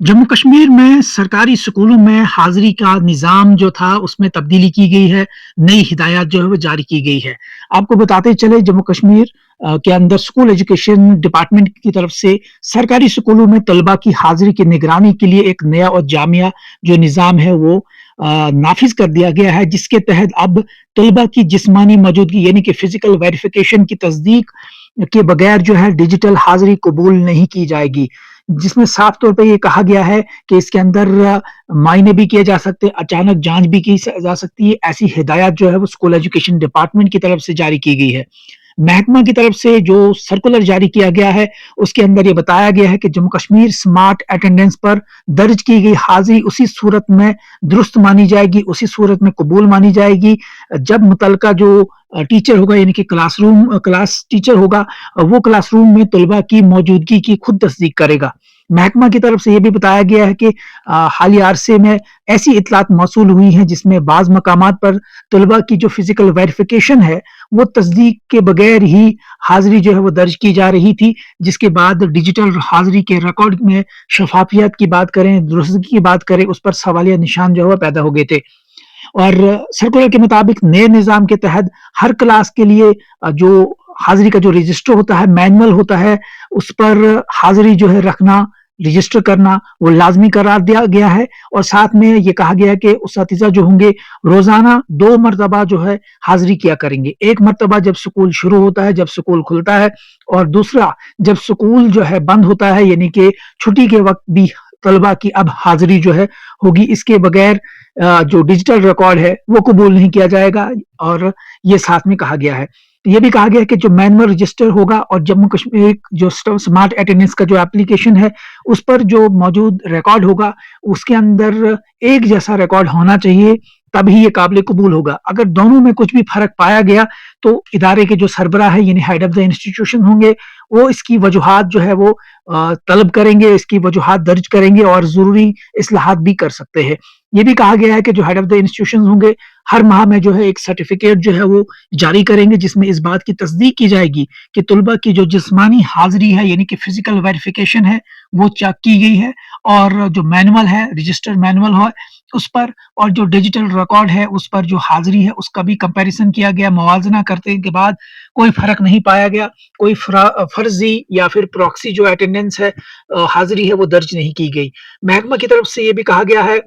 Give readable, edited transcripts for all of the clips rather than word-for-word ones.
जम्मू कश्मीर में सरकारी स्कूलों में हाज़िरी का निज़ाम जो था उसमें तब्दीली की गई है, नई हिदायत जो है वो जारी की गई है। आपको बताते चले जम्मू कश्मीर के अंदर स्कूल एजुकेशन डिपार्टमेंट की तरफ से सरकारी स्कूलों में तलबा की हाज़िरी की निगरानी के लिए एक नया और जामिया जो निज़ाम है वो नाफ़िज़ कर दिया गया है, जिसके तहत अब तलबा की जिस्मानी मौजूदगी यानी कि फ़िज़िकल वेरिफ़िकेशन की तस्दीक के बगैर जो है डिजिटल हाज़िरी कबूल नहीं की जाएगी। जिसमें साफ तौर पे ये कहा गया है कि इसके अंदर मायने भी किए जा सकते हैं, अचानक जाँच भी की स जा सकती है। ऐसी हिदायत जो है वो स्कूल एजुकेशन डिपार्टमेंट की तरफ से जारी की गई है। महकमा की तरफ से जो सर्कुलर जारी किया गया है, उसके अंदर ये बताया गया है कि जम्मू कश्मीर स्मार्ट अटेंडेंस पर दर्ज की गई हाज़िरी उसी सूरत में दुरुस्त मानी जाएगी, उसी सूरत में कबूल मानी जाएगी, जब मुतलका जो टीचर होगा यानी कि क्लास टीचर होगा, वो क्लासरूम में तलबा की मौजूदगी की खुद तस्दीक करेगा। महकमा की तरफ से ये भी बताया गया है कि हालिया अरसे में ऐसी इत्तलात मौसूल हुई हैं जिसमें बाज़ मकामात पर तलबा की जो फ़िज़िकल वेरिफ़िकेशन है, वो तस्दीक के बगैर ही हाज़िरी जो है वो दर्ज की जा रही थी, जिसके बाद डिजिटल हाज़िरी के रिकॉर्ड में शफ़ाफ़ियत की बात करें, दुरुस्तगी की बात करें, उस पर सवालिया निशान जो है वो पैदा हो गए थे। और सर्कुलर के मुताबिक नए निज़ाम के तहत हर क्लास के लिए जो हाज़िरी का जो रजिस्टर होता है, मैनुअल होता है, उस पर हाज़िरी जो है रखना, रजिस्टर करना वो लाज़मी करार दिया गया है और साथ में ये कहा गया है कि उस्तातिज़ा जो होंगे रोज़ाना 2 मरतबा जो है हाज़िरी किया करेंगे। एक मरतबा जब स्कूल शुरू होता है, जब स्कूल खुलता है और दूसरा जब स्कूल जो है बंद होता है यानी कि छुट्टी के वक़्त भी तलबा की अब हाज़िरी जो है होगी। इसके बगैर जो डिजिटल रिकॉर्ड है वो कबूल नहीं किया जाएगा और ये साथ में कहा गया है। ये भी कहा गया है कि जो मैनुअल रजिस्टर होगा और जम्मू कश्मीर जो स्मार्ट अटेंडेंस का जो एप्लीकेशन है, उस पर जो मौजूद रिकॉर्ड होगा, उसके अंदर एक जैसा रिकॉर्ड होना चाहिए, तभी ये काबिल कबूल होगा। अगर दोनों में कुछ भी फ़र्क पाया गया, तो इदारे के जो सरबराह है यानी हेड ऑफ़ द इंस्टीट्यूशन होंगे, वो इसकी वजूहात जो है वो तलब करेंगे, इसकी वजूहात दर्ज करेंगे और ज़रूरी इस्लाहात भी कर सकते हैं। ये भी कहा गया है कि जो हेड ऑफ़ द इंस्टीट्यूशंस होंगे, हर माह में जो है एक सर्टिफ़िकेट जो है वो जारी करेंगे, जिसमें इस बात की तस्दीक की जाएगी कि तलबा की जो जिस्मानी हाज़िरी है यानी कि फ़िज़िकल वेरिफ़िकेशन है, वो चेक की गई है और जो मैनुअल है, रजिस्टर्ड मैनुअल है, उस पर और जो डिजिटल रिकॉर्ड है, उस पर जो हाज़िरी है, उसका भी कंपैरिज़न किया गया, मुवाज़ना करने के बाद कोई फ़र्क नहीं पाया गया, कोई फ़र्ज़ी या फिर प्रॉक्सी जो अटेंडेंस है हाज़िरी है, वो दर्ज नहीं की गई। महकमा की तरफ से ये भी कहा गया है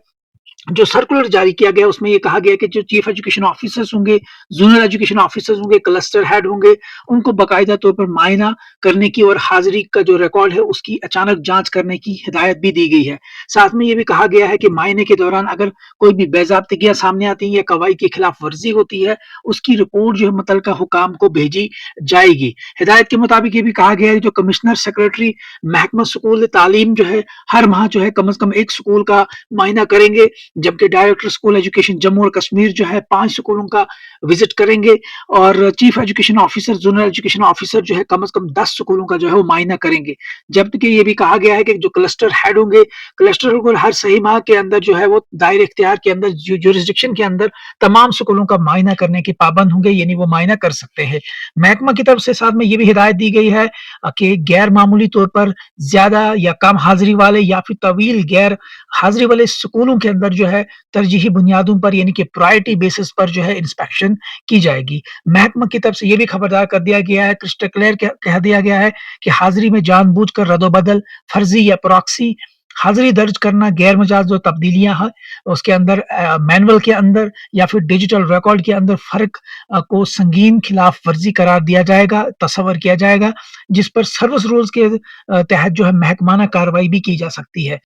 जो सर्कुलर जारी किया गया उसमें ये कहा गया कि जो चीफ एजुकेशन ऑफिसर्स होंगे, ज़ोनल एजुकेशन ऑफिसर्स होंगे, क्लस्टर हेड होंगे, उनको बाकायदा तौर पर मुआयना करने की और हाज़िरी का जो रिकॉर्ड है उसकी अचानक जाँच करने की हिदायत भी दी गई है। साथ में ये भी कहा गया है कि मुआयने के दौरान अगर कोई भी बेज़ाब्तिगियाँ सामने आती हैं या कवायद की खिलाफ वर्ज़ी होती है, उसकी रिपोर्ट जो है मुतल्लिका हुकाम को भेजी जाएगी। हिदायत के मुताबिक ये भी कहा गया है जो कमिश्नर सेक्रेटरी महकमा स्कूल तालीम जो है, हर माह जो है कम से कम 1 स्कूल का मुआयना करेंगे, जबकि डायरेक्टर स्कूल एजुकेशन जम्मू और कश्मीर जो है 5 स्कूलों का विजिट करेंगे और chief education officer, zonal education officer जो है कम से कम 10 स्कूलों का जो है वो मुआयना करेंगे। जबकि ये भी कहा गया है कि जो क्लस्टर हेड होंगे, क्लस्टर को हर सही माह के अंदर जो है वो दायरे इख्तियार के अंदर ज्यूरिसडिक्शन के अंदर तमाम स्कूलों का मुआयना करने के पाबंद होंगे, यानी वो मुआयना कर सकते हैं। महकमा की तरफ से साथ में ये भी हिदायत दी गई है कि गैर मामूली तौर पर ज़्यादा या कम हाज़िरी वाले या फिर तवील गैर हाज़िरी वाले स्कूलों के अंदर जो है तरजीही बुनियादों पर यानी कि प्रायोरिटी बेसिस पर जो है इंस्पेक्शन की जाएगी। महकमा की तरफ से ये भी खबरदार कर दिया गया है, क्रिस्टल क्लियर कह दिया गया है कि हाज़िरी में जानबूझकर रद्द-ओ-बदल, फर्ज़ी या प्रॉक्सी हाज़िरी दर्ज करना, गैर मजाज जो तब्दीलियाँ हैं, उसके अंदर मैनुअल के अंदर या फिर डिजिटल रिकॉर्ड के अंदर फ़र्क को संगीन खिलाफ वर्ज़ी करार दिया जाएगा, तस्वर किया जाएगा, जिस पर सर्विस रूल्स के तहत जो है महकमाना कार्रवाई भी की जा सकती है।